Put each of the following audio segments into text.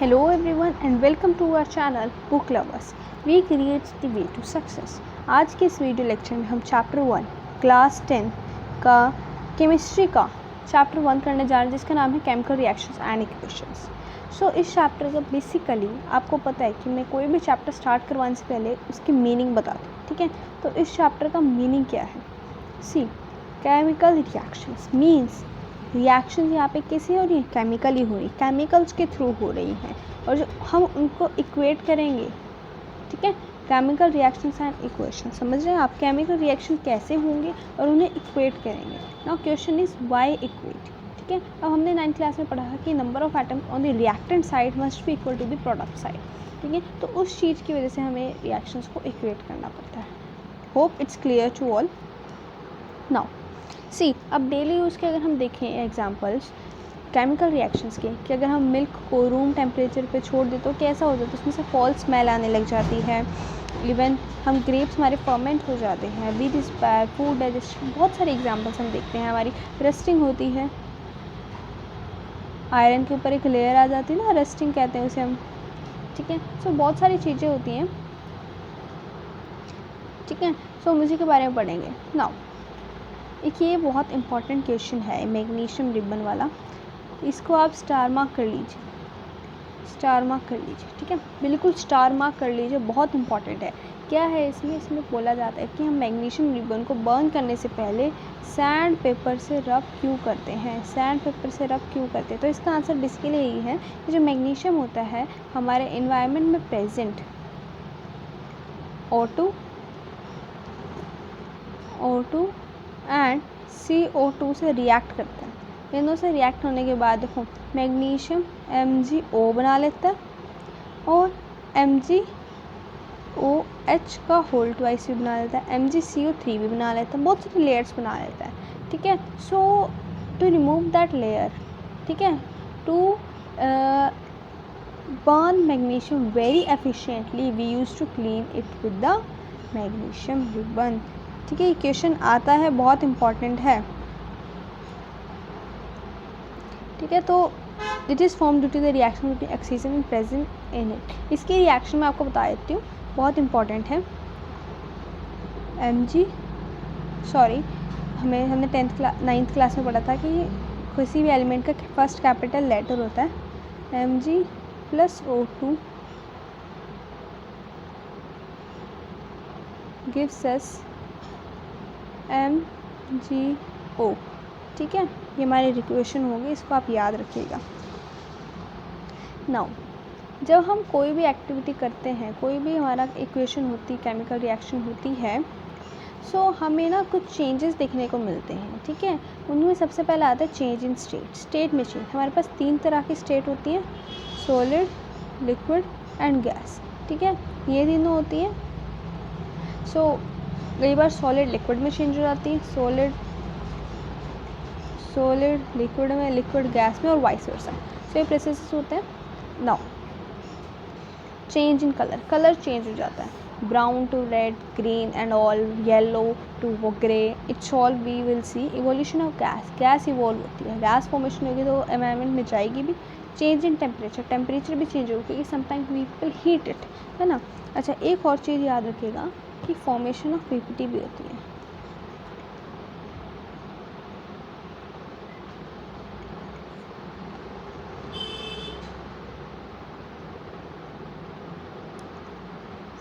Hello everyone and welcome to our channel Book Lovers. We create the way to success. आज के इस video lecture में हम chapter 1 class 10 का chemistry का चैप्टर 1 करने जा रहे हैं जिसका नाम है केमिकल रिएक्शंस एंड इक्वेशंस। सो इस चैप्टर का बेसिकली आपको पता है कि मैं कोई भी चैप्टर स्टार्ट करवाने से पहले उसकी मीनिंग बता दूँ, ठीक है। तो इस चैप्टर का मीनिंग क्या है? सी केमिकल रिएक्शंस मीन्स रिएक्शन यहाँ पे कैसे हो रही है? केमिकली हो रही, केमिकल्स के थ्रू हो रही हैं और जो हम उनको इक्वेट करेंगे, ठीक है। केमिकल रिएक्शंस एंड इक्वेशन, समझ रहे हैं आप? केमिकल रिएक्शन कैसे होंगे और उन्हें इक्वेट करेंगे। Now question is why equate, ठीक है। अब हमने 9th क्लास में पढ़ा कि number of atoms on the reactant side must be equal to the product side, ठीक है। तो उस चीज़ की वजह से हमें रिएक्शंस को इक्वेट करना पड़ता है। Hope it's clear to all. Now see, अब डेली यूज़ के अगर हम देखें एग्जांपल्स केमिकल रिएक्शंस के, कि अगर हम मिल्क को रूम टेम्परेचर पे छोड़ दें तो कैसा हो जाता है? उसमें से फॉल स्मेल आने लग जाती है। इवन हम ग्रेप्स हमारे फर्मेंट हो जाते हैं, by this bad food digestion, बहुत सारे एग्जांपल्स हम देखते हैं। हमारी रस्टिंग होती है, आयरन के ऊपर एक लेयर आ जाती है ना, रस्टिंग कहते हैं उसे हम, ठीक है। सो बहुत सारी चीज़ें होती हैं, ठीक है। सो हम उसी के बारे में पढ़ेंगे। नाउ एक ये बहुत इंपॉर्टेंट क्वेश्चन है मैग्नीशियम रिबन वाला, इसको आप स्टार मार्क कर लीजिए, स्टार मार्क कर लीजिए, ठीक है। बिल्कुल स्टार मार्क कर लीजिए, बहुत इंपॉर्टेंट है। क्या है इसमें बोला जाता है कि हम मैग्नीशियम रिबन को बर्न करने से पहले सैंड पेपर से रब क्यों करते हैं? सैंड पेपर से रब क्यों करते हैं? तो इसका आंसर बेसिकली यही है कि जो मैग्नीशियम होता है हमारे एनवायरनमेंट में प्रेजेंट O2 एंड CO2 से रिएक्ट करता है। दोनों से रिएक्ट होने के बाद देखो मैग्नीशियम MgO बना लेता है और MgOH का होल ट्वाइस भी बना लेता है, MgCO3 भी बना लेता है, बहुत सारे लेयर्स बना लेता है, ठीक है। सो टू रिमूव दैट लेयर, ठीक है, to burn magnesium very efficiently we used to clean it with the magnesium ribbon, ठीक है। क्वेश्चन आता है, बहुत इम्पॉर्टेंट है, ठीक है। तो it is form due to the reaction between oxygen and present in it. इसकी रिएक्शन मैं आपको बता देती हूँ, बहुत इम्पॉर्टेंट है। हमने 9th क्लास में पढ़ा था कि किसी भी एलिमेंट का फर्स्ट कैपिटल लेटर होता है Mg + O2 gives us MgO, ठीक है। ये हमारी इक्वेशन होगी, इसको आप याद रखिएगा। नाउ जब हम कोई भी एक्टिविटी करते हैं, कोई भी हमारा इक्वेशन होती, केमिकल रिएक्शन होती है, सो हमें ना कुछ चेंजेस देखने को मिलते हैं, ठीक है। उनमें सबसे पहले आता है चेंज इन स्टेट। स्टेट में चेंज, हमारे पास 3 तरह की स्टेट होती हैं, सॉलिड, लिक्विड एंड गैस, ठीक है। ये तीनों होती हैं। सो कई बार सॉलिड लिक्विड में चेंज हो जाती है, सॉलिड लिक्विड में, लिक्विड गैस में और वाइस वर्सा। सो ये प्रोसेस होते हैं। Now change in colour, colour change हो जाता है, brown to red, green and all, yellow to वो grey, it's all we will see. Evolution of gas, gas evolve होती है, गैस फॉर्मेशन होगी तो एनवायरनमेंट में जाएगी भी। चेंज इन टेम्परेचर, टेम्परेचर भी चेंज होगी क्योंकि sometime we will heat it, है ना। अच्छा, एक और चीज़ याद रखिएगा कि फॉर्मेशन ऑफ पीपीटी भी होती है।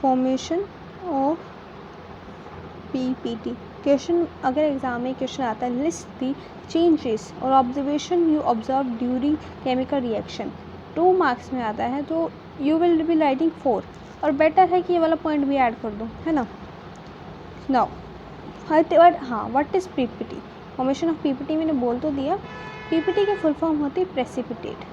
फॉर्मेशन ऑफ पीपीटी क्वेश्चन, अगर एग्जाम में क्वेश्चन आता है लिस्ट दी चेंजेस और observation you observe during chemical reaction, 2 marks में आता है तो यू विल बी राइटिंग 4, और बेटर है कि ये वाला पॉइंट भी ऐड कर दो, है ना। Now what is PPT? Formation of PPT मैंने बोल तो दिया। पीपीटी की फुल फॉर्म होती है precipitate.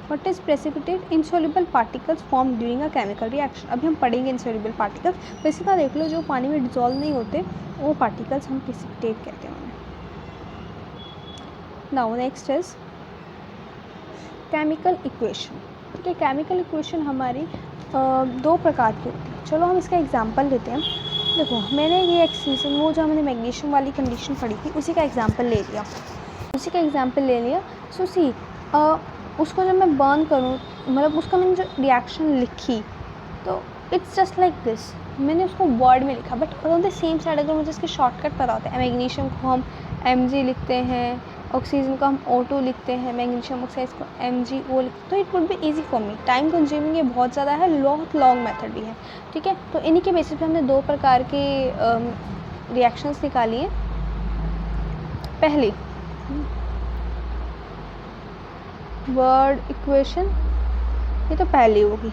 What is precipitate? Insoluble particles formed during a chemical reaction। अभी हम पढ़ेंगे insoluble particles। वैसे तो देख लो जो पानी में डिजोल्व नहीं होते वो पार्टिकल्स हम precipitate कहते हैं उन्हें। Now next is chemical equation, ठीक है। chemical equation हमारी 2 प्रकार की होती है। चलो हम इसका एग्जाम्पल लेते हैं। देखो मैंने ये एक्सप्रेशन, वो जो हमने मैग्नीशियम वाली कंडीशन पढ़ी थी उसी का एग्जाम्पल ले लिया। उसी का एग्जांपल ले लिया। सो सी उसको जब मैं बर्न करूँ, मतलब उसका मैंने जो रिएक्शन लिखी, तो इट्स जस्ट लाइक दिस, मैंने उसको वर्ड में लिखा, but on the same side अगर मुझे इसके शॉर्टकट पता होता है, मैग्नीशियम को हम Mg लिखते हैं, ऑक्सीजन को हम O2 लिखते हैं, मैग्नीशियम ऑक्साइड को MgO लिखते हैं, तो it would be easy for me. Time consuming ये बहुत ज़्यादा है, लॉन्ग मेथड भी है, ठीक है। तो इन्हीं के बेसिस पे हमने दो प्रकार के रिएक्शंस निकाली हैं। पहली वर्ड इक्वेशन, ये तो पहली होगी,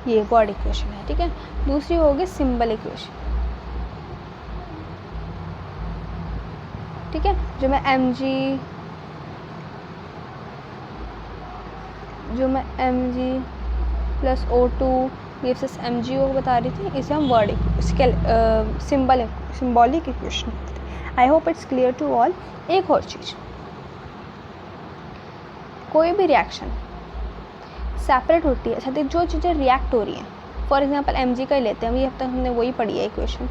ये वर्ड इक्वेशन है, ठीक है। दूसरी होगी सिंबल इक्वेशन, ठीक है, जो मैं Mg प्लस O2 गिव्स अस MgO बता रही थी, इसे हम word symbolic equation. I hope it's clear to all. एक और चीज़, कोई भी रिएक्शन सेपरेट होती है, अच्छा जो चीज़ें रिएक्ट हो रही हैं, फॉर एग्जांपल Mg का ही लेते हैं, अभी अब तक हमने वही पढ़ी है इक्वेशन,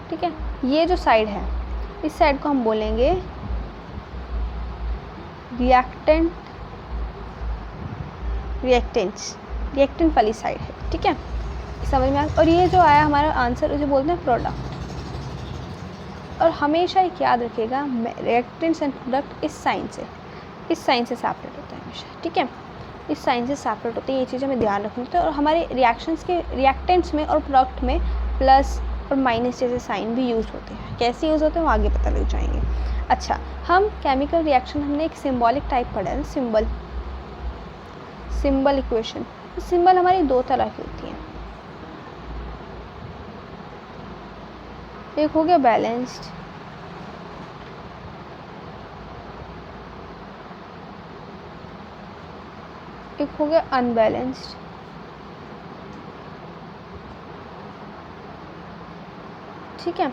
ठीक है। ये जो साइड है, इस साइड को हम बोलेंगे रिएक्टेंट वाली साइड है, ठीक है, समझ में आया। और ये जो आया हमारा आंसर, उसे बोलते हैं प्रोडक्ट। और हमेशा एक याद रखिएगा, रिएक्टेंट्स एंड प्रोडक्ट इस साइन से सेपरेट होते हैं हमेशा, ठीक है, इस साइन से सेपरेट होते हैं, ये चीज़ हमें ध्यान रखनी होती है। और हमारे रिएक्शंस के रिएक्टेंट्स में और प्रोडक्ट में प्लस और माइनस जैसे साइन भी यूज़ होते हैं। कैसे यूज़ होते हैं वो आगे पता लग जाएंगे। अच्छा, हम केमिकल रिएक्शन, हमने एक सिंबॉलिक टाइप पढ़ा है, सिंबल इक्वेशन। सिंबल हमारी दो तरह की होती हैं, एक हो गया बैलेंस्ड, एक हो गया अनबैलेंस्ड, ठीक है।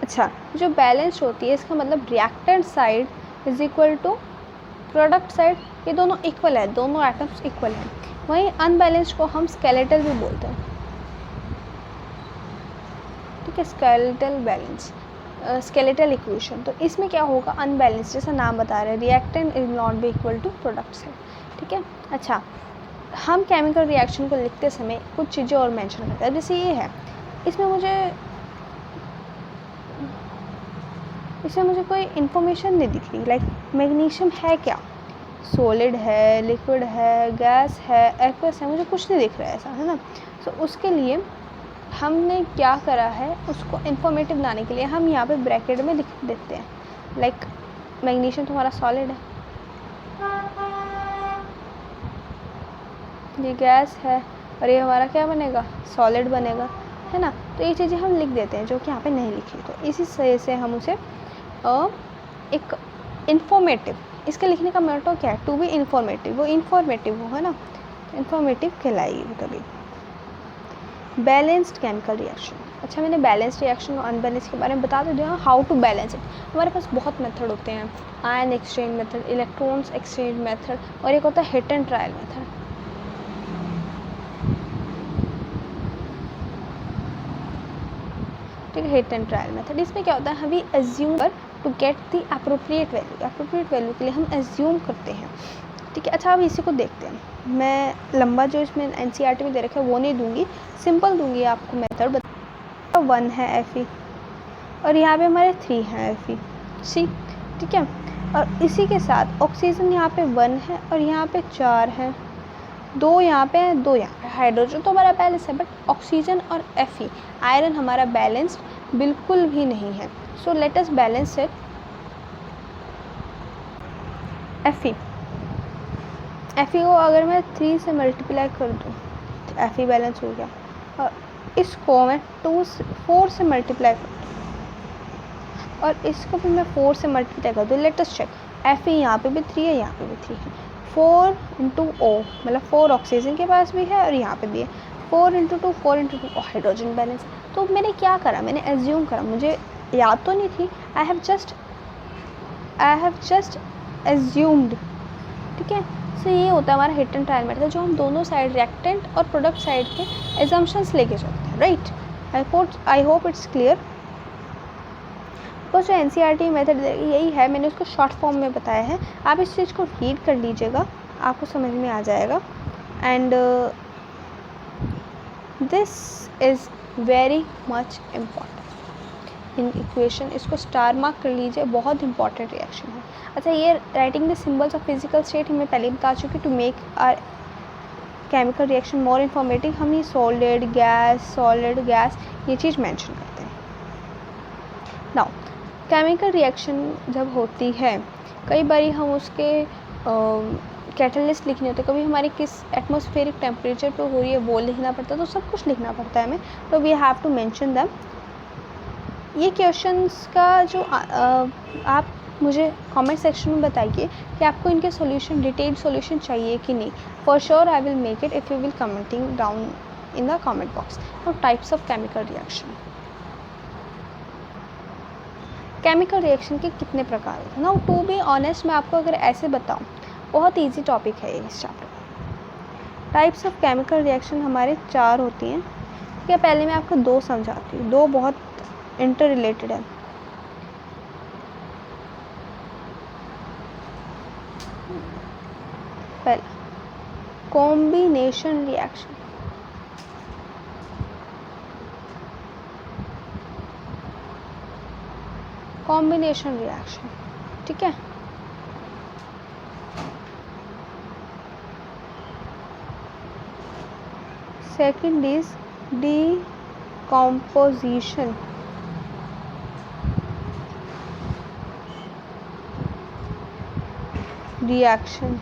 अच्छा, जो बैलेंस्ड होती है, इसका मतलब reactant side is equal to product side, ये दोनों इक्वल है, दोनों एटम्स इक्वल हैं। वहीं अनबैलेंस्ड को हम स्केलेटल भी बोलते हैं, ठीक है, स्केलेटल इक्वेशन। तो इसमें क्या होगा, अनबैलेंस्ड, जैसा नाम बता रहे हैं, reactant is not be equal to product side, ठीक है। अच्छा, हम केमिकल रिएक्शन को लिखते समय कुछ चीज़ें और मेंशन करते हैं, जैसे ये है, इसमें मुझे कोई इन्फॉर्मेशन नहीं दिख रही, लाइक मैग्नीशियम है क्या, सॉलिड है, लिक्विड है, गैस है, एक्वस है, मुझे कुछ नहीं दिख रहा है ऐसा, है ना। तो उसके लिए हमने क्या करा है, उसको इन्फॉर्मेटिव बनाने के लिए हम यहाँ पे ब्रैकेट में लिख देते हैं, लाइक मैग्नीशियम तो हमारा सॉलिड है, ये गैस है, और ये हमारा क्या बनेगा, सॉलिड बनेगा, है ना। तो ये चीज़ें हम लिख देते हैं जो कि यहाँ पे नहीं लिखी। तो इसी तरह से हम उसे एक इन्फॉर्मेटिव, इसके लिखने का मोटो क्या है, टू बी इन्फॉर्मेटिव, वो इन्फॉर्मेटिव हो, है ना, इन्फॉर्मेटिव कहलाएगी वो तभी। बैलेंस्ड केमिकल रिएक्शन, अच्छा मैंने बैलेंस्ड रिएक्शन और अनबैलेंस्ड के बारे में बता तो दिया, हाउ टू बैलेंस इट। हमारे पास बहुत मेथड होते हैं, ion exchange method, electrons exchange method, और एक होता है हिट एंड ट्रायल मेथड, ठीक है, हिट एंड ट्रायल मेथड। इसमें क्या होता है, हम assume to get the appropriate value के लिए हम एज्यूम करते हैं, ठीक है। अच्छा, अब इसी को देखते हैं, मैं लंबा जो इसमें NCERT में दे रखा है वो नहीं दूंगी, सिंपल दूंगी आपको मेथड बता। 1 है Fe और यहाँ पे हमारे 3 हैं FeC, ठीक है। और इसी के साथ ऑक्सीजन यहाँ पे 1 है और यहाँ पे 4 हैं, 2 यहाँ पे हैं, 2 यहाँ पे। हाइड्रोजन तो हमारा बैलेंस है, बट ऑक्सीजन और Fe आयरन हमारा बैलेंस्ड बिल्कुल भी नहीं है। सो let us balance it. Fe को अगर मैं 3 से मल्टीप्लाई कर दूँ तो Fe बैलेंस हो गया, और इसको मैं 4 से मल्टीप्लाई कर दूँ और इसको भी मैं 4 से मल्टीप्लाई कर दूँ। लेट अस चेक, Fe यहाँ पे भी 3 है, यहाँ पे भी 3 है, 4 × O मतलब 4 ऑक्सीजन के पास भी है और यहाँ पे भी है, 4 × 2 4 × 2 हाइड्रोजन बैलेंस। तो मैंने क्या करा, मैंने एज्यूम करा, मुझे याद तो नहीं थी, आई हैव जस्ट एज्यूम्ड, ठीक है। सो ये होता है हमारा हिट एंड ट्रायल मेथड, जो हम दोनों साइड रिएक्टेंट और प्रोडक्ट साइड के एजम्पशंस लेके चलते हैं, right. I hope it's clear. बस जो NCERT मेथड यही है, मैंने उसको शॉर्ट फॉर्म में बताया है। आप इस चीज़ को रीड कर लीजिएगा, आपको समझ में आ जाएगा। And this is very much important in equation. इसको स्टार मार्क कर लीजिए, बहुत इंपॉर्टेंट रिएक्शन है। अच्छा, ये writing the symbols of physical state मैं पहले बता चुकी, to make our chemical reaction more informative हम ये सॉलिड गैस ये चीज़ मेंशन करते हैं। नाउ केमिकल रिएक्शन जब होती है, कई बार हम उसके कैटलिस्ट लिखने होते हैं, कभी हमारी किस एटमॉस्फेरिक टेम्परेचर पे हो रही है वो लिखना पड़ता है, तो सब कुछ लिखना पड़ता है हमें, तो we have to mention them. ये क्वेश्चंस का जो आप मुझे कमेंट सेक्शन में बताइए कि आपको इनके सॉल्यूशन, डिटेल्ड सॉल्यूशन चाहिए कि नहीं। For sure I will make it if you will commenting down in the comment box. Now types of chemical reaction. Chemical reaction के कितने प्रकार हैं? नाउ टू बी ऑनेस्ट, मैं आपको अगर ऐसे बताऊं, बहुत इजी टॉपिक है ये इस चैप्टर का। टाइप्स ऑफ केमिकल रिएक्शन हमारे 4 होती हैं। ठीक है, पहले मैं आपको 2 समझाती हूँ, 2 बहुत इंटर रिलेटेड है। पहला कॉम्बिनेशन रिएक्शन। कॉम्बिनेशन रिएक्शन, ठीक है। Second is decomposition. रिएक्शन,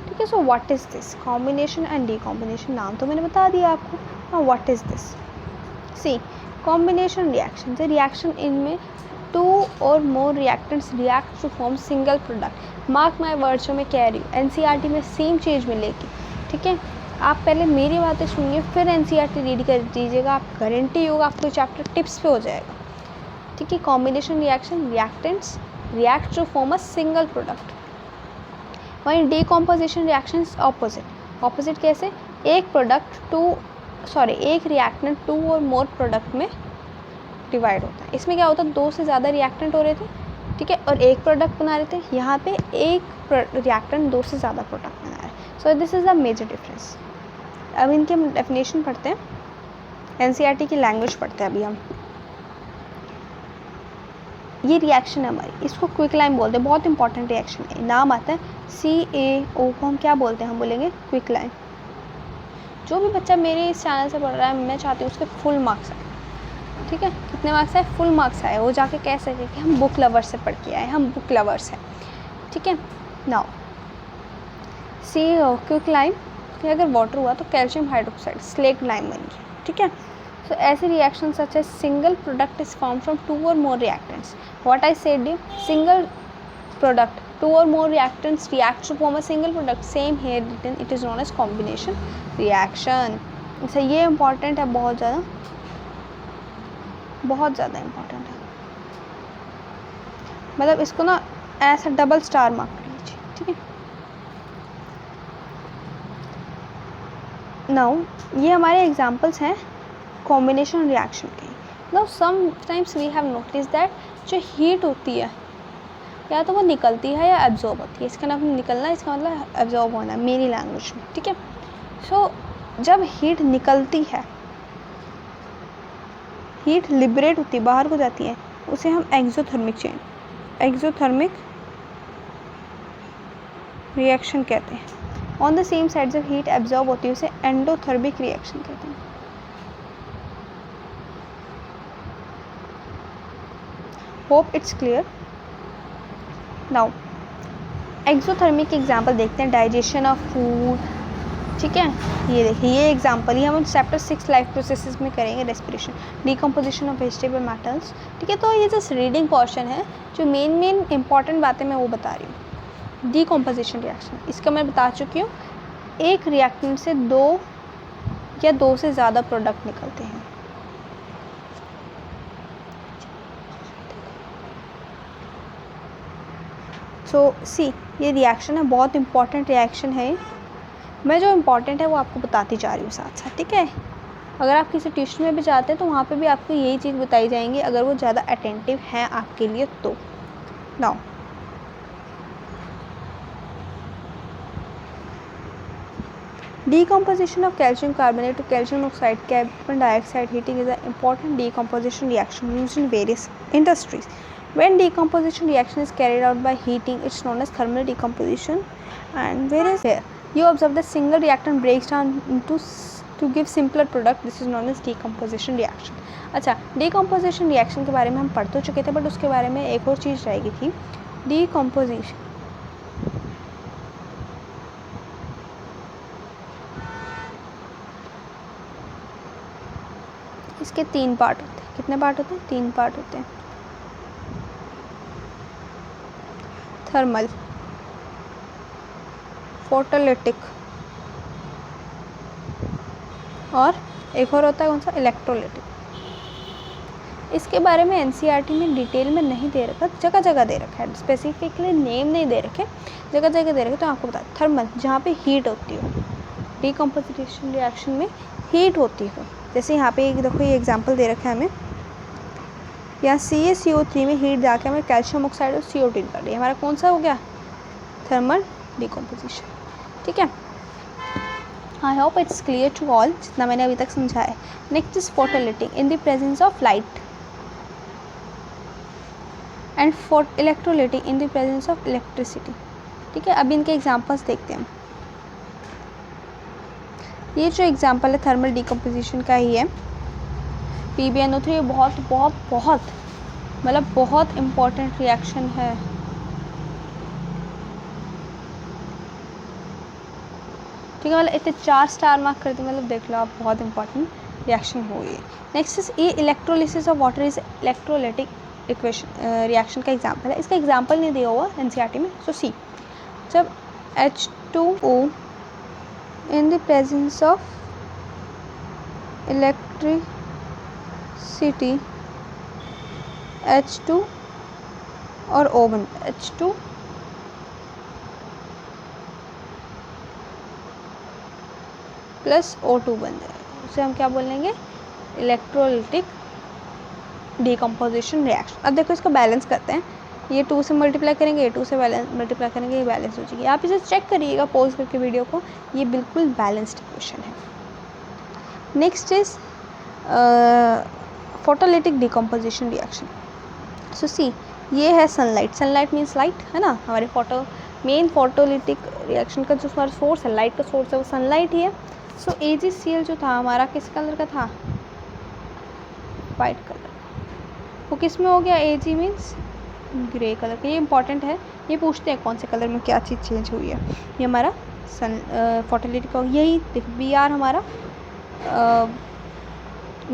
ठीक है। So what is this? Combination and decombination, नाम तो मैंने बता दिया आपको। Now what is this? See, combination reaction, the reaction इनमें 2 और more reactants react to form single product. Mark my words, जो मैं कह रही हूँ NCERT में सेम चीज़ मिलेगी, ठीक है। आप पहले मेरी बातें सुनिए, फिर NCERT रीड कर दीजिएगा, आप गारंटी होगा आपको चैप्टर टिप्स पे हो जाएगा, ठीक है। Combination reaction, reactants react to form a single product. वहीं डीकॉम्पोजिशन रिएक्शन ऑपोजिट। ऑपोजिट कैसे? एक रिएक्टेंट 2 और मोर प्रोडक्ट में डिवाइड होता है। इसमें क्या होता है, 2 से ज़्यादा रिएक्टेंट हो रहे थे, ठीक है, और एक प्रोडक्ट बना रहे थे। यहाँ पे एक रिएक्टेंट 2 से ज़्यादा प्रोडक्ट बना रहा है। So this is the major difference. अब इनके हम डेफिनेशन पढ़ते हैं, NCERT की लैंग्वेज पढ़ते हैं अभी हम। ये रिएक्शन है हमारी, इसको क्विकलाइन बोलते हैं, बहुत इंपॉर्टेंट रिएक्शन है। नाम आता है CaO को हम क्या बोलते हैं? हम बोलेंगे क्विकलाइन। जो भी बच्चा मेरे इस चैनल से पढ़ रहा है, मैं चाहती हूँ उसके फुल मार्क्स आए, ठीक है। कितने मार्क्स आए? फुल मार्क्स आए, वो जाके कह सके कि हम बुक लवर्स से पढ़ के आए, हम बुक लवर्स हैं, ठीक है। नाउ CaO क्विकलाइन, अगर वाटर हुआ तो कैल्शियम हाइड्रोक्साइड स्लेट लाइम बनेगी, ठीक है। So ऐसे reactions such as single product is formed from 2 or more reactants. What I said, single product, 2 or more reactants react to form a single product. Same here written, it is known as combination reaction. अच्छा, ये important है, बहुत ज़्यादा important है। मतलब इसको ना ऐसा डबल स्टार मार्क कर लीजिए, ठीक है। नाउ ये हमारे एग्जाम्पल्स हैं कॉम्बिनेशन रिएक्शन के। Now sometimes we have notice that जो हीट होती है, या तो वो निकलती है या एब्जॉर्ब होती है। इसका नाम निकलना, इसका मतलब एब्जॉर्ब होना मेरी लैंग्वेज में, ठीक है। सो जब हीट निकलती है, हीट लिबरेट होती है, बाहर को जाती है, उसे हम एक्सोथर्मिक रिएक्शन कहते हैं। ऑन द सेम साइड जब हीट एब्जॉर्ब होती है, उसे एंडोथर्मिक रिएक्शन कहते हैं। Hope it's clear. Now exothermic example देखते हैं, डाइजेशन ऑफ फूड, ठीक है। ये देखिए, ये एग्जाम्पल ही हम चैप्टर 6 लाइफ प्रोसेसेस में करेंगे। Respiration, decomposition of vegetable metals, ठीक है। तो ये जस्ट रीडिंग पोर्शन है, जो मेन इंपॉर्टेंट बातें मैं वो बता रही हूँ। डीकम्पोजिशन रिएक्शन, इसका मैं बता चुकी हूँ, एक रिएक्टेंट से 2 या 2 से ज़्यादा प्रोडक्ट निकलते हैं। सो सी, ये रिएक्शन है, बहुत इंपॉर्टेंट रिएक्शन है। मैं जो इम्पॉर्टेंट है वो आपको बताती जा रही हूँ साथ साथ, ठीक है। अगर आप किसी ट्यूशन में भी जाते हैं तो वहाँ पे भी आपको यही चीज़ बताई जाएंगी, अगर वो ज़्यादा अटेंटिव हैं आपके लिए तो। Now decomposition of calcium carbonate to calcium oxide, carbon dioxide heating is an important decomposition reaction used in various industries. When decomposition reaction is carried out by heating, it's known as thermal decomposition. And whereas here you observe the single reactant breaks down into to give simpler product, this is known as decomposition reaction. अच्छा, decomposition reaction के बारे में हम पढ़ तो चुके थे, but उसके बारे में एक और चीज़ रहेगी थी, decomposition. इसके 3 पार्ट होते हैं। कितने पार्ट होते हैं? 3 पार्ट होते हैं। थर्मल, फोटोलिटिक और एक और होता है कौन सा? इलेक्ट्रोलिटिक। इसके बारे में एनसीईआरटी में डिटेल में नहीं दे रखा, जगह जगह दे रखा है, स्पेसिफिकली नेम नहीं दे रखे, जगह जगह दे रखे। तो आपको बता, थर्मल जहाँ पे हीट होती हो, डिकम्पोजिशन रिएक्शन में हीट होती हो, जैसे यहाँ पे एक देखो ये एग्जांपल दे रखा है हमें, यहाँ CaCO3 में हीट जाके हमें कैल्शियम ऑक्साइड और CO2 निकल रही है, हमारा कौन सा हो गया? Thermal decomposition. ठीक है, I hope it's clear to all, जितना मैंने अभी तक समझाया है। Next is photolytic, in the presence of light, and electrolytic in the presence of electricity. ठीक है, अब इनके एग्जांपल्स देखते हैं। ये जो एग्जांपल है थर्मल डिकम्पोजिशन का ही है, PbNO3 बहुत बहुत बहुत मतलब बहुत इम्पॉर्टेंट रिएक्शन है। ठीक है, मतलब इतने 4 स्टार मार्क करते, मतलब देख लो आप, बहुत इंपॉर्टेंट रिएक्शन हो गई। नेक्स्ट इज ये electrolysis of water is electrolytic equation reaction का एग्जांपल है। इसका एग्जांपल नहीं दिया हुआ एनसीईआरटी में। सो सी, जब H2O in the presence of electricity, H2 और O बन, H2 प्लस O2 बन जाए, उसे हम क्या बोलेंगे? Electrolytic decomposition reaction. अब देखो इसको बैलेंस करते हैं, ये 2 से मल्टीप्लाई करेंगे, ये 2 से मल्टीप्लाई करेंगे, ये बैलेंस हो जाएगी। आप इसे चेक करिएगा पॉज करके वीडियो को, ये बिल्कुल बैलेंस्ड इक्वेशन है। Next is photolytic decomposition reaction. So see, ये है सनलाइट, सनलाइट मीन्स लाइट है ना, हमारे मेन फोटोलिटिक रिएक्शन का जो हमारा सोर्स है, लाइट का सोर्स है, वो सनलाइट ही है। सो AgCl जो था हमारा किस कलर का था? White colour. वो किस में हो गया? Ag मीन्स ग्रे कलर का। ये इंपॉर्टेंट है, ये पूछते हैं कौन से कलर में क्या चीज़ चेंज हुई है। ये हमारा फोटोलिटिक का, यही देखो Br हमारा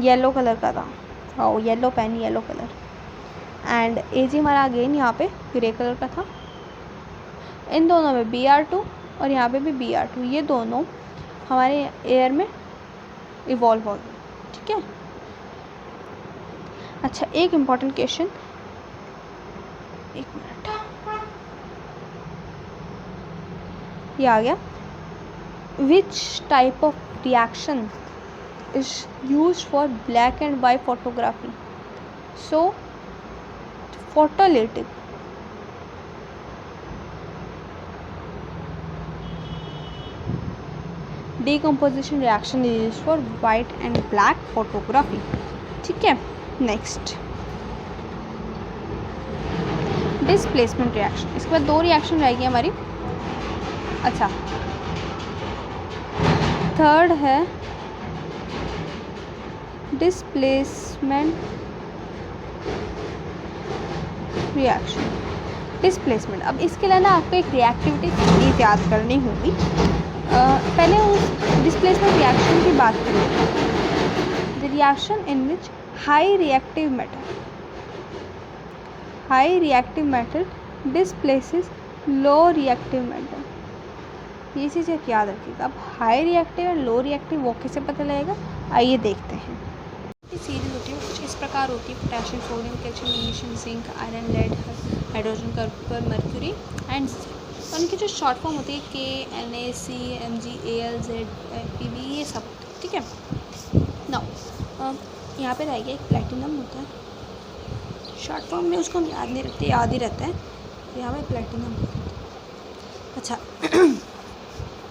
येलो कलर का था, और yellow pen yellow colour, and Ag हमारा अगेन यहाँ पे ग्रे कलर का था। इन दोनों में Br2 और यहाँ पे भी Br2, ये दोनों हमारे एयर में इवॉल्व हो गए। ठीक है, अच्छा एक इम्पॉर्टेंट क्वेश्चन, एक मिनट, ये आ गया, which type of reaction is use for black and white photography? So photolytic, decomposition reaction is used for white and black photography. ठीक है, नेक्स्ट डिस्प्लेसमेंट रिएक्शन। इसके बाद 2 रिएक्शन रहेगी हमारी। अच्छा, थर्ड है डिस्प्लेसमेंट रिएक्शन। डिस्प्लेसमेंट, अब इसके लिए ना आपको एक रिएक्टिविटी चीज़ याद करनी होगी। पहले उस डिस्प्लेसमेंट रिएक्शन की बात करें, the reaction in which high reactive matter displaces low reactive matter. ये चीज़ एक याद रखिएगा। अब हाई रिएक्टिव और लो रिएक्टिव वो कैसे पता लगेगा, आइए देखते हैं। ये सीरीज होती है कुछ इस प्रकार होती है, potassium, sodium, calcium, magnesium, zinc, iron, lead, hydrogen, carbon, mercury and और उनकी जो शॉर्ट फॉर्म होती है KNaC, Mg, Al, Z, Pb, ये सब। ठीक है, नाउ यहाँ पे रहेगा एक प्लेटिनम होता है, शॉर्ट फॉर्म में उसको हम याद नहीं रखते, याद ही रहता है, तो यहाँ पे प्लेटिनम। अच्छा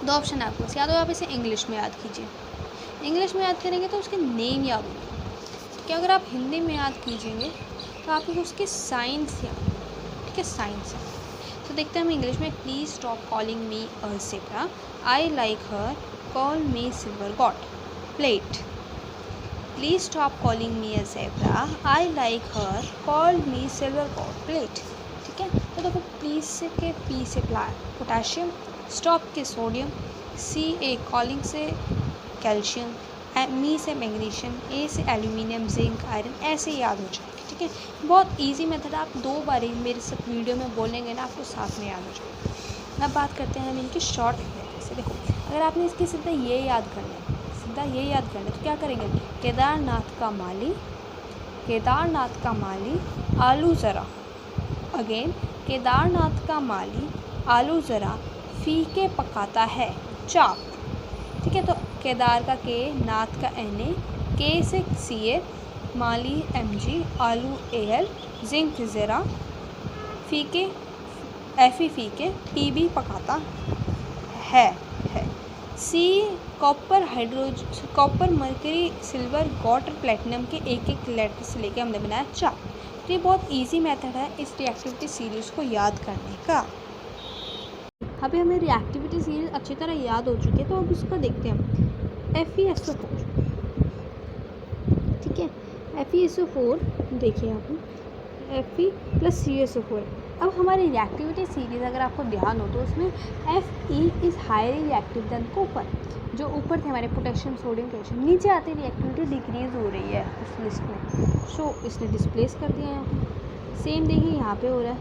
दो ऑप्शन है आपके पास, या तो आप इसे इंग्लिश में याद कीजिए, इंग्लिश में याद करेंगे तो उसके नेम याद होंगे, ठीक है। अगर आप हिंदी में याद कीजिएंगे तो आपको उसके साइंस याद, ठीक है, साइंस। तो देखते हैं हम इंग्लिश में। Please stop calling me a zebra, I like her, call me silver God plate. Please stop calling me a zebra, I like her, call me silver God plate, ठीक है। तो देखो प्लीज़ से के पी से potassium, stop के sodium, सी ए calling से calcium, मी से मैग्नीशियम, ए से एल्यूमिनियम, जिंक, आयरन, ऐसे याद हो जाएगा, ठीक है। बहुत इजी मेथड, आप 2 बार ही मेरे सब वीडियो में बोलेंगे ना, आपको साथ में याद हो जाएगा। अब बात करते हैं हम इनकी शॉर्ट से। देखो अगर आपने इसकी सीधा ये याद करना है, सीधा ये याद करना है, तो क्या करेंगे, केदारनाथ का माली, केदारनाथ का माली आलू ज़रा, अगेन केदारनाथ का माली आलू ज़रा फीके पकाता है चाप, ठीक है। तो केदार का के, नाथ का एन ए, के से सी ए, माली एम जी, आलू ए एल, जिंक ज़रा, फीके एफ ई फीके, टी बी पकाता है। सी copper hydrogen, copper mercury silver gold और प्लेटिनम के एक एक लेटर से लेके हमने बनाया चाप। तो ये बहुत इजी मेथड है इस रिएक्टिविटी सीरीज़ को याद करने का। अभी हमें रिएक्टिविटी सीरीज अच्छी तरह याद हो चुकी है, तो अब इसको देखते हैं हम। FeSO4, ठीक है, FeSO4 देखिए आप, Fe + CSO4। अब हमारी रिएक्टिविटी सीरीज अगर आपको ध्यान हो तो उसमें Fe is highly reactive than copper, जो ऊपर थे हमारे पोटेशियम, सोडियम, कैल्शियम, नीचे आते रिएक्टिविटी डिक्रीज हो रही है उस लिस्ट में, सो इसने डिस्प्लेस कर दिया यहाँ पे। सेम देखिए यहाँ पे हो रहा है,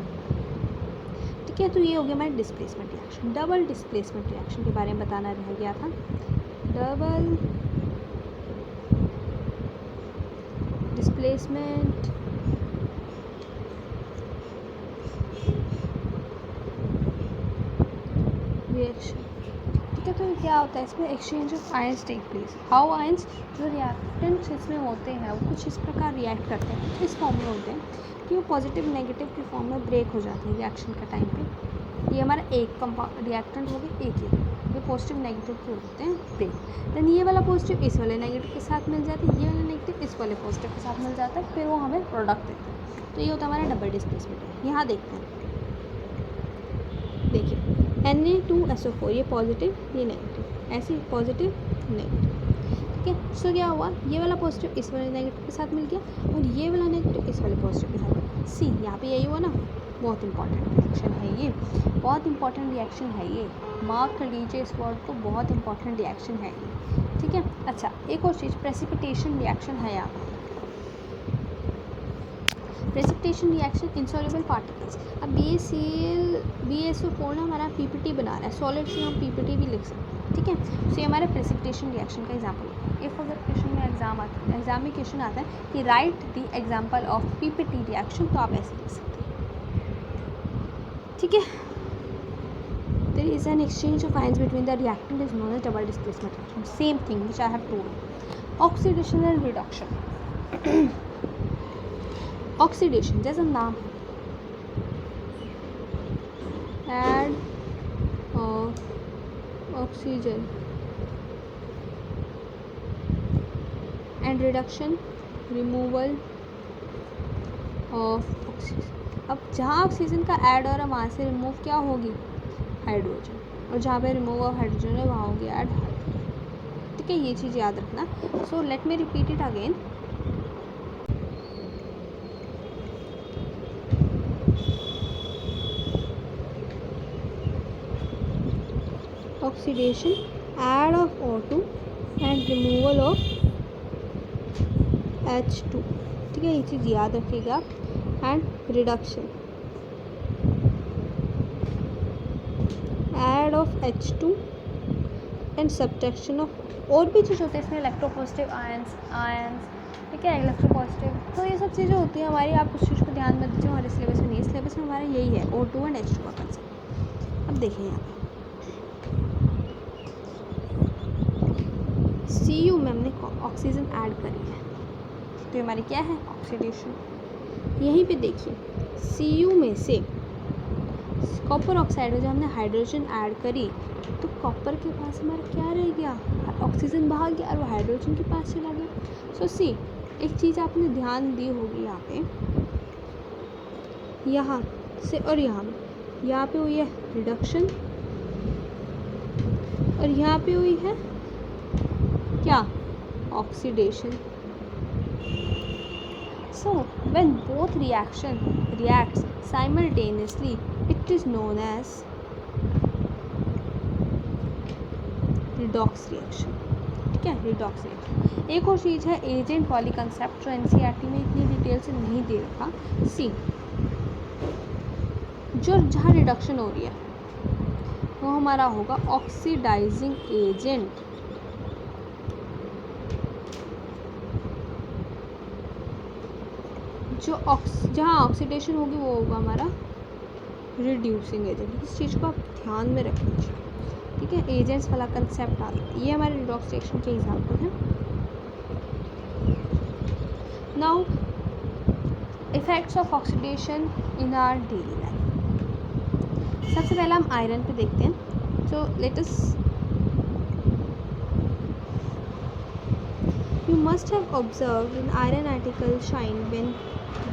ठीक है। तो ये हो गया हमारे displacement reaction. Double displacement reaction के बारे में बताना रह गया था। डबल डिस्प्लेसमेंट रिएक्शन, ठीक है। तो क्या होता है इसमें, exchange of ions take place. How ions, जो रिएक्टेंट्स इसमें होते हैं वो कुछ इस प्रकार रिएक्ट करते हैं, इस फॉर्म में होते हैं कि वो पॉजिटिव नेगेटिव के फॉर्म में ब्रेक हो जाते हैं रिएक्शन का टाइम पे। ये हमारा एक रिएक्टेंट हो गया, एक ये पॉजिटिव नेगेटिव के होते हैं ब्रेक। देन ये वाला पॉजिटिव इस वाले नेगेटिव के साथ मिल जाता है, ये वाला नेगेटिव इस वाले पॉजिटिव के साथ मिल जाता है, फिर वो हमें प्रोडक्ट देता है। तो ये होता है हमारा डबल डिस्प्लेसमेंट। यहाँ देखते हैं, देखिए Na2SO4, ये पॉजिटिव ये नेगेटिव, ऐसे पॉजिटिव नेगेटिव, ठीक है। सो क्या हुआ, ये वाला पॉजिटिव इस वाले नेगेटिव के साथ मिल गया और ये वाला नेगेटिव इस वाले पॉजिटिव के साथ। सी यहाँ पे यही हुआ ना, बहुत इंपॉर्टेंट रिएक्शन है ये, बहुत इंपॉर्टेंट रिएक्शन है ये, मार्क कर लीजिए इस वर्ड को, बहुत इंपॉर्टेंट रिएक्शन है ये, ठीक है। अच्छा एक और चीज़, प्रेसिपिटेशन रिएक्शन है यहाँ, प्रेसिपिटेशन रिएक्शन इनसॉल्युबल पार्टिकल्स। अब BaSO4 ना हमारा PPT बना रहा है, सॉलिड से हम PPT भी लिख सकते हैं, ठीक है। तो ये हमारे प्रेसिपिटेशन रिएक्शन का एग्जाम्पल है। इफ अगर क्वेश्चन में एग्जाम में क्वेश्चन आता है कि right the example of PPT reaction, तो आप ऐसे लिख सकते हैं, ठीक है। There is an exchange of ions between the reactant is known as double displacement reaction. Same thing which I have told. Oxidation and reduction. Oxidation जैसा नाम है, add of oxygen and reduction, removal of oxygen. अब जहाँ oxygen का add हो रहा है वहाँ से रिमूव क्या होगी, हाइड्रोजन, और जहाँ पे रिमूव ऑफ हाइड्रोजन है वहाँ होगी ऐड हाइड्रोजन, ठीक है। ये चीज़ याद रखना। So let me repeat it again. Oxidation, add of O2 and removal of H2, ठीक है, ये चीज़ याद रखिएगा। And reduction, add of H2 and subtraction of, और भी चीज़ होती है इसमें, इलेक्ट्रोपॉजिटिव आयंस, ठीक है, इलेक्ट्रोपॉजिटिव। तो ये सब चीज़ें होती हैं हमारी, आप उस चीज़ को ध्यान मत दीजिए, हमारे सिलेबस में नहीं, सिलेबस में हमारा यही है O2 एंड H2 का कंसेप्ट। अब देखिए यहाँ Cu में हमने ऑक्सीजन ऐड करी है, तो हमारी क्या है ऑक्सीडेशन। यहीं पे देखिए Cu में से कॉपर ऑक्साइड में जब हमने हाइड्रोजन ऐड करी तो कॉपर के पास हमारा क्या रह गया, ऑक्सीजन भाग गया और वो हाइड्रोजन के पास चला गया। सो सी एक चीज़ आपने ध्यान दी होगी यहाँ पे, यहाँ से और यहाँ पे हुई है रिडक्शन और यहाँ पे हुई है क्या oxidation. So when both reaction reacts simultaneously it is known as redox reaction। ठीक है, redox reaction। एक और चीज़ है एजेंट वाली कंसेप्ट जो एनसीईआरटी में इतनी डिटेल से नहीं दे रखा। सी जो जहाँ रिडक्शन हो रही है वो हमारा होगा ऑक्सीडाइजिंग एजेंट। जो जहाँ ऑक्सीडेशन होगी वो होगा हमारा रिड्यूसिंग एजेंट। इस चीज़ को आप ध्यान में रख लीजिए, ठीक है। एजेंट्स वाला कंसेप्ट आ गया, ये हमारे रिडॉक्स रिएक्शन के एग्जाम्पल हैं। Now effects of oxidation in our daily life. सबसे पहले हम आयरन पे देखते हैं। So let us you must have observed an iron article shine when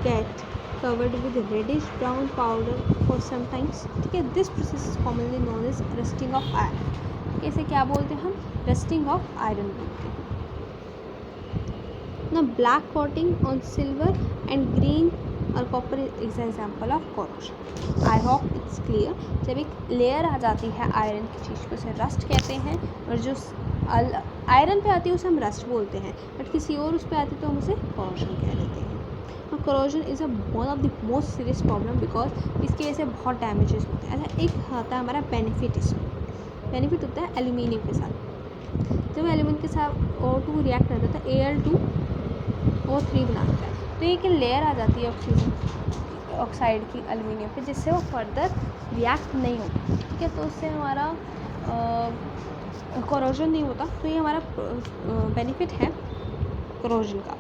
get covered with reddish brown powder for some times। ठीक है, this process is commonly known as rusting of iron. इसे क्या बोलते हैं हम, रस्टिंग ऑफ आयरन बोलते हैं ना। Black coating on silver and green और copper is example of corrosion. I hope it's clear. जब एक लेयर आ जाती है आयरन की चीज़ को उसे रस्ट कहते हैं, और जो आयरन पे आती है उसे हम रस्ट बोलते हैं, बट किसी और उस पर आती है तो हम उसे कोरोजन कह देते हैं। Corrosion is one of the most serious problem because इसकी वजह से बहुत डैमेजेस होते हैं। अच्छा, एक आता है हमारा बेनिफिट। इसमें बेनिफिट होता है एल्यूमिनियम के साथ। जब एल्यूमिनियम के साथ O2 रिएक्ट करता है तो Al2O3 बनाता है, तो एक लेयर आ जाती है ऑक्सीजन ऑक्साइड की एल्यूमिनियम पे, जिससे वो फर्दर रिएक्ट नहीं होता। ठीक है, तो उससे हमारा कोरोजन नहीं होता। तो ये हमारा बेनिफिट है कोरोजन का।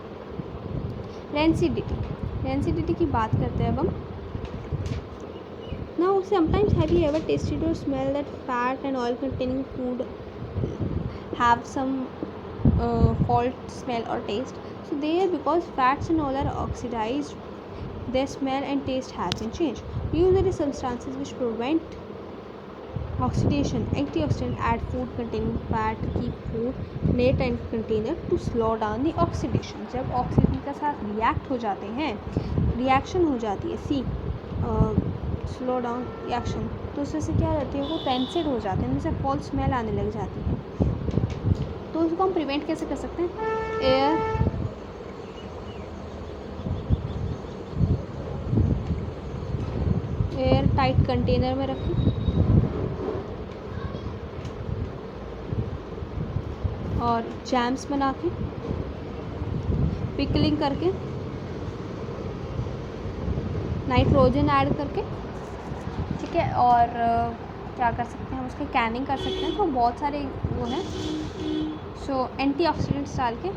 रेंसिडिटी की बात करते हैं अब हम। Now sometimes have you ever tested और smell that fat and oil containing food have some fault smell or taste? So they are because fats and all are oxidized, their smell and taste has been changed. Usually substances which prevent oxidation, antioxidant add food containing fat, keep food net and container to slow down the oxidation। जब oxygen के साथ react हो जाते हैं, reaction हो जाती है सी slow down reaction, तो उससे से क्या रहती है, वो पेंसिड हो जाते हैं, उनसे फॉल स्मेल आने लग जाती है। तो उसको हम प्रिवेंट कैसे कर सकते हैं, एयर टाइट कंटेनर में रखें और जैम्स बना के पिकलिंग करके नाइट्रोजन ऐड करके, ठीक है। और क्या कर सकते हैं हम, उसकी कैनिंग कर सकते हैं। तो बहुत सारे वो हैं, सो एंटीऑक्सीडेंट्स डाल के,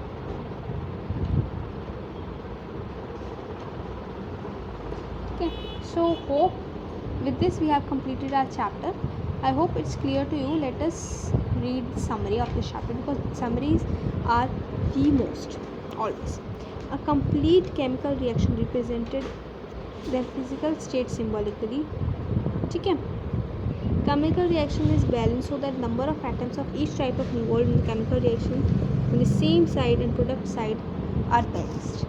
ठीक है। So hope with this we have completed our chapter. I hope it's clear to you. Let us read the summary of this chapter because summaries are the most always. A complete chemical reaction represented their physical state symbolically, ठीक है। Chemical reaction is balanced so that number of atoms of each type of involved in the chemical reaction on the same side and product side are balanced.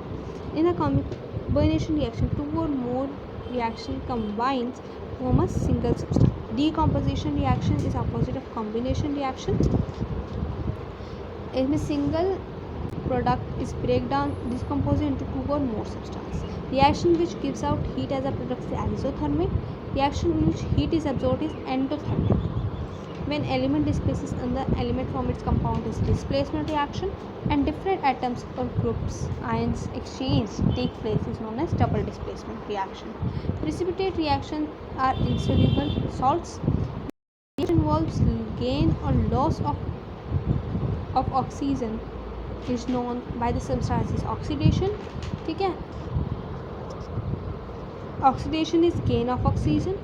In a combination reaction, two or more reaction combines to form a single substance. Decomposition reaction is opposite of combination reaction. इसमें single product is breakdown decomposed into two or more substance. Reaction which gives out heat as a product is isothermic. Reaction in which heat is absorbed is endothermic. When element displaces another element from its compound is displacement reaction, and different atoms or groups ions exchange take place is known as double displacement reaction. Precipitate reactions are insoluble salts. Reaction involves gain or loss of of oxygen is known by the substance is oxidation. ठीक है, oxidation is gain of oxygen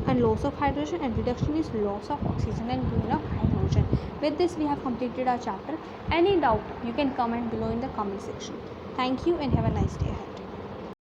and loss of hydrogen, and reduction is loss of oxygen and gain of hydrogen. With this we have completed our chapter. Any doubt you can comment below in the comment section. Thank you and have a nice day ahead.